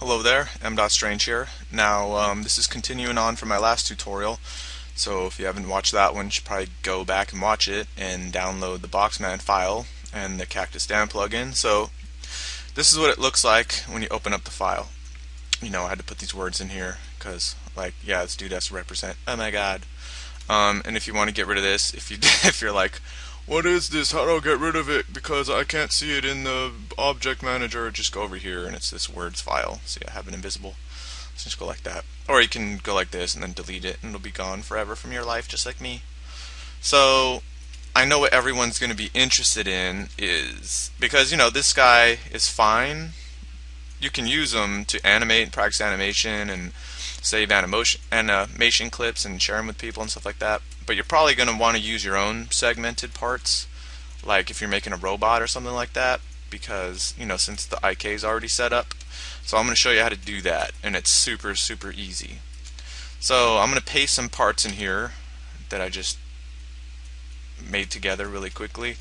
Hello there, M.Strange here. Now, this is continuing on from my last tutorial, so if you haven't watched that one, you should probably go back and watch it and download the boxman file and the Cactus Dam plugin. So, this is what it looks like when you open up the file. I had to put these words in here because, yeah, this dude has to represent. Oh my god. And if you want to get rid of this, if you're like, what is this? How do I get rid of it? Because I can't see it in the object manager. Just go over here and it's this words file. See, I have it invisible. So just go like that. Or you can go like this and then delete it and it'll be gone forever from your life, just like me. So I know what everyone's going to be interested in is, because this guy is fine. You can use them to animate and practice animation and save animation clips and share them with people and stuff like that. But you're probably going to want to use your own segmented parts, like if you're making a robot or something like that, because since the IK is already set up. So I'm going to show you how to do that, and it's super easy. So I'm going to paste some parts in here that I just made together really quickly.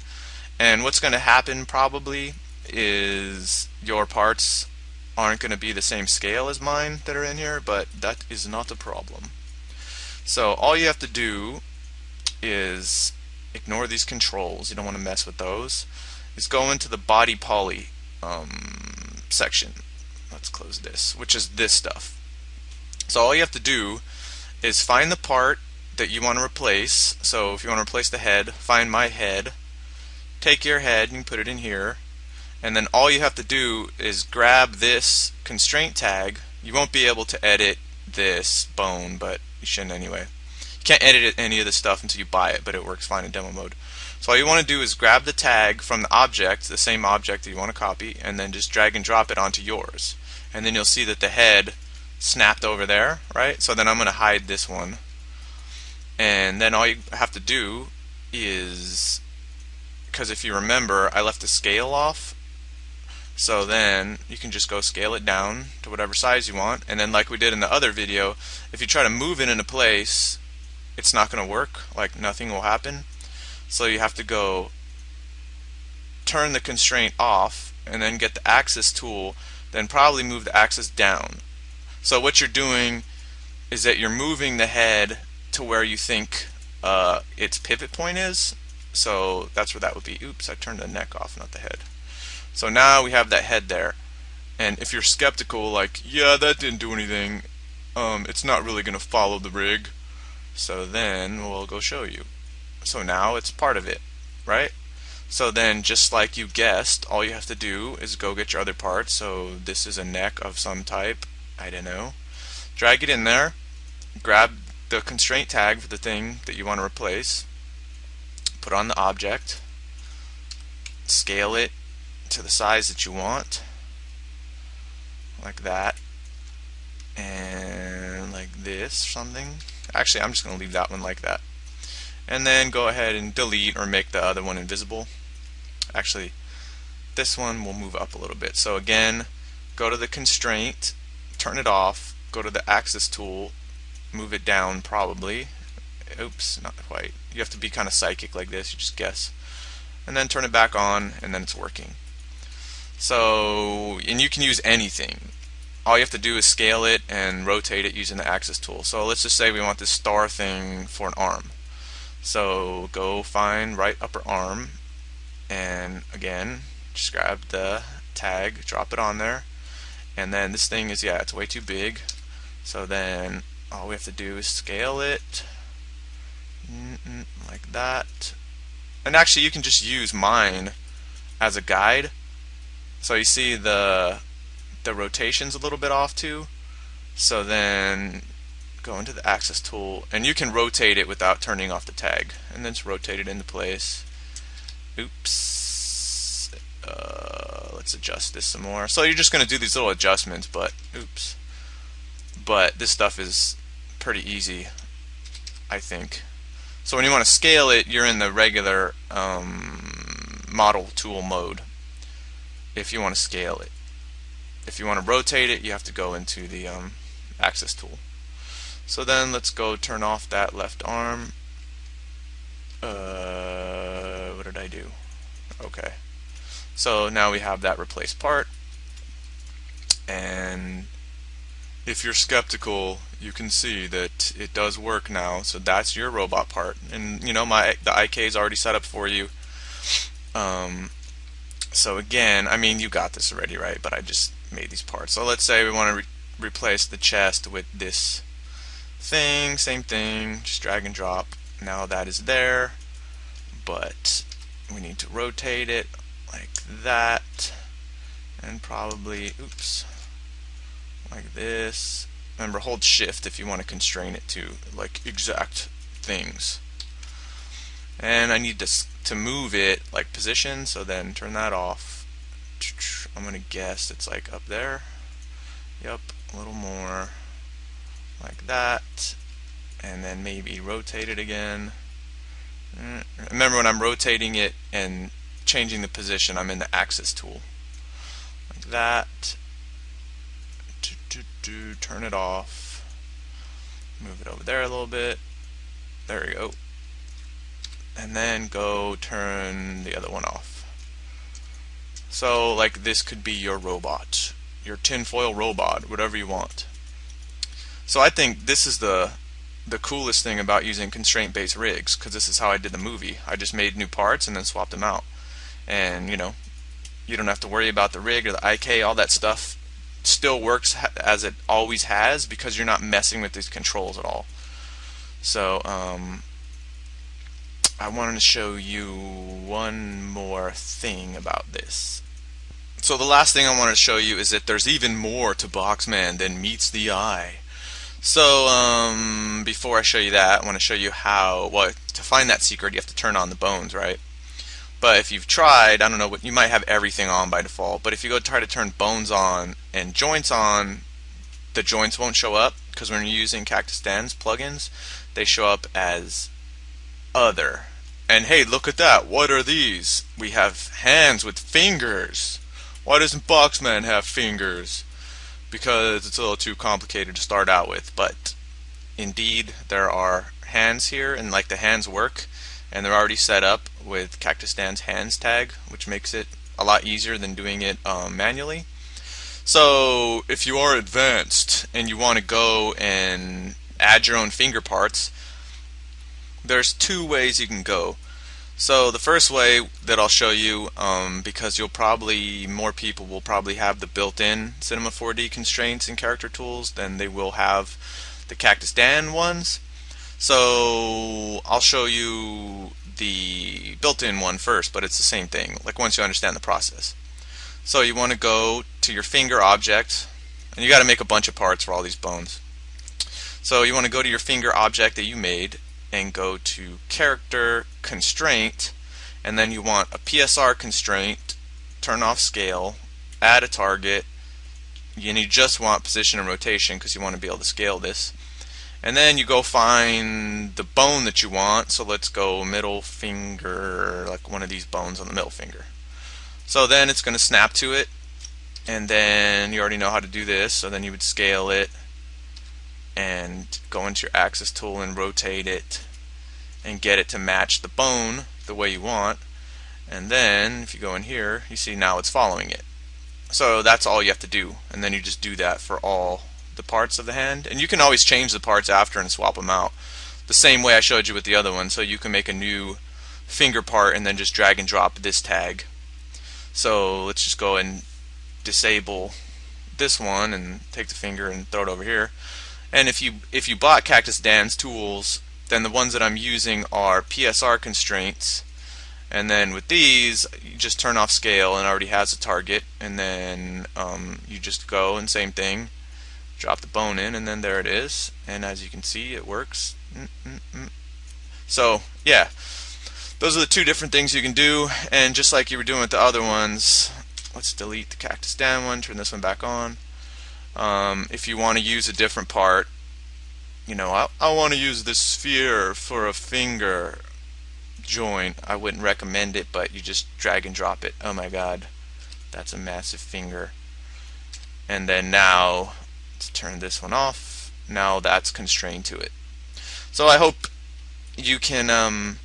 And what's going to happen probably is your parts aren't going to be the same scale as mine that are in here, but that is not a problem. So all you have to do is ignore these controls. You don't want to mess with those. Is go into the body poly section. Let's close this, which is this stuff. So all you have to do is find the part that you want to replace. So if you want to replace the head, find my head, take your head and put it in here, and then all you have to do is grab this constraint tag. You won't be able to edit this bone, but you shouldn't anyway. You can't edit any of this stuff until you buy it, but it works fine in demo mode. So all you want to do is grab the tag from the object, the same object that you want to copy, and then just drag and drop it onto yours. And then you'll see that the head snapped over there, right? So then I'm going to hide this one. And then all you have to do is, because if you remember, I left the scale off. So then you can just go scale it down to whatever size you want, and then like we did in the other video, if you try to move it into place, it's not going to work, like nothing will happen. So you have to go turn the constraint off and then get the axis tool, then probably move the axis down. So what you're doing is that you're moving the head to where you think its pivot point is. So that's where that would be. Oops, I turned the neck off, not the head. So now we have that head there, and if you're skeptical, like, yeah, that didn't do anything, it's not really going to follow the rig, so then we'll go show you. So now it's part of it, right? So then, just like you guessed, all you have to do is go get your other parts. So this is a neck of some type, I don't know. Drag it in there, grab the constraint tag for the thing that you want to replace, put on the object, scale it to the size that you want, like that, and like this or something. Actually, I'm just going to leave that one like that, and then go ahead and delete or make the other one invisible. Actually, this one will move up a little bit. So again, go to the constraint, turn it off, go to the axis tool, move it down probably. Oops, not quite. You have to be kind of psychic like this, you just guess, and then turn it back on, and then it's working. So, and you can use anything. All you have to do is scale it and rotate it using the axis tool. So let's just say we want this star thing for an arm. So go find right upper arm, and again, just grab the tag, drop it on there, and then this thing is, yeah, it's way too big. So then all we have to do is scale it like that. And actually you can just use mine as a guide. So you see the rotation's a little bit off too. So then go into the axis tool, and you can rotate it without turning off the tag, and then just rotate it into place. Oops. Let's adjust this some more. So you're just going to do these little adjustments, but oops. But this stuff is pretty easy, I think. So when you want to scale it, you're in the regular model tool mode if you want to scale it. If you want to rotate it, you have to go into the axis tool. So then let's go turn off that left arm. What did I do? Okay. So now we have that replaced part. And if you're skeptical, you can see that it does work now. So that's your robot part, and you know the IK is already set up for you. Um, so again, I mean, you got this already, right? But I just made these parts. So let's say we want to replace the chest with this thing. Same thing, just drag and drop. Now that is there, but we need to rotate it like that, and probably, oops, like this. Remember, hold shift if you want to constrain it to like exact things. And I need to move it like position, so then turn that off. I'm gonna guess it's like up there. Yep, a little more like that, and then maybe rotate it again. Remember, when I'm rotating it and changing the position, I'm in the axis tool like that. Turn it off, move it over there a little bit, there we go, and then go turn the other one off. So like this could be your robot, your tinfoil robot, whatever you want. So I think this is the coolest thing about using constraint-based rigs, because this is how I did the movie. I just made new parts and then swapped them out, and you know, you don't have to worry about the rig or the IK. All that stuff still works as it always has, because you're not messing with these controls at all. So I wanted to show you one more thing about this. So the last thing I wanted to show you is that there's even more to Boxman than meets the eye. So before I show you that, I want to show you how, well, to find that secret you have to turn on the bones, right? But if you've tried, I don't know, what you might have everything on by default, but if you go try to turn bones on and joints on, the joints won't show up, because when you're using Cactus Dan's plugins, they show up as other. And hey, look at that, what are these? We have hands with fingers. Why doesn't Boxman have fingers? Because it's a little too complicated to start out with, but indeed there are hands here, and like the hands work, and they're already set up with Cactus Dan's hands tag, which makes it a lot easier than doing it manually. So if you are advanced and you want to go and add your own finger parts, there's two ways you can go. So the first way that I'll show you, because more people will probably have the built-in Cinema 4D constraints and character tools than they will have the Cactus Dan ones. So I'll show you the built-in one first, but it's the same thing, like once you understand the process. So you want to go to your finger object, and you got to make a bunch of parts for all these bones. So you want to go to your finger object that you made and go to character constraint, and then you want a PSR constraint, turn off scale, add a target, and you just want position and rotation because you want to be able to scale this. And then you go find the bone that you want. So let's go middle finger, like one of these bones on the middle finger. So then it's going to snap to it, and then you already know how to do this. So then you would scale it and go into your axis tool and rotate it and get it to match the bone the way you want. And then if you go in here, you see now it's following it. So that's all you have to do, and then you just do that for all the parts of the hand. And you can always change the parts after and swap them out the same way I showed you with the other one. So you can make a new finger part and then just drag and drop this tag. So let's just go and disable this one and take the finger and throw it over here. And if you bought Cactus Dan's tools, then the ones that I'm using are PSR constraints, and then with these you just turn off scale and it already has a target, and then you just go and same thing, drop the bone in, and then there it is, and as you can see it works. So yeah, those are the two different things you can do, and just like you were doing with the other ones, let's delete the Cactus Dan one, turn this one back on. If you want to use a different part, you know, I want to use this sphere for a finger joint, I wouldn't recommend it, but you just drag and drop it. Oh my god, that's a massive finger. And then now let's turn this one off. Now that's constrained to it. So I hope you can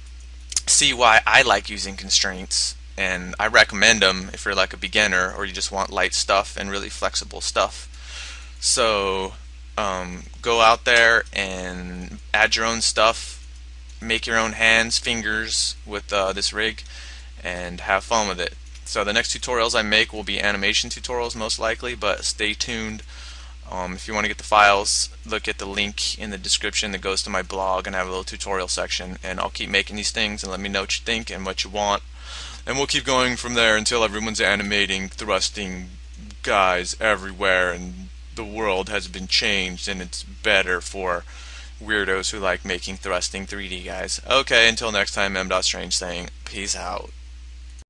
see why I like using constraints and I recommend them if you're like a beginner or you just want light stuff and really flexible stuff. So go out there and add your own stuff, make your own hands, fingers with this rig, and have fun with it. So the next tutorials I make will be animation tutorials most likely, but stay tuned. If you want to get the files, look at the link in the description that goes to my blog, and I have a little tutorial section, and I'll keep making these things, and let me know what you think and what you want, and we'll keep going from there until everyone's animating thrusting guys everywhere and the world has been changed and it's better for weirdos who like making thrusting 3D guys. Okay, until next time, M. Strange saying peace out.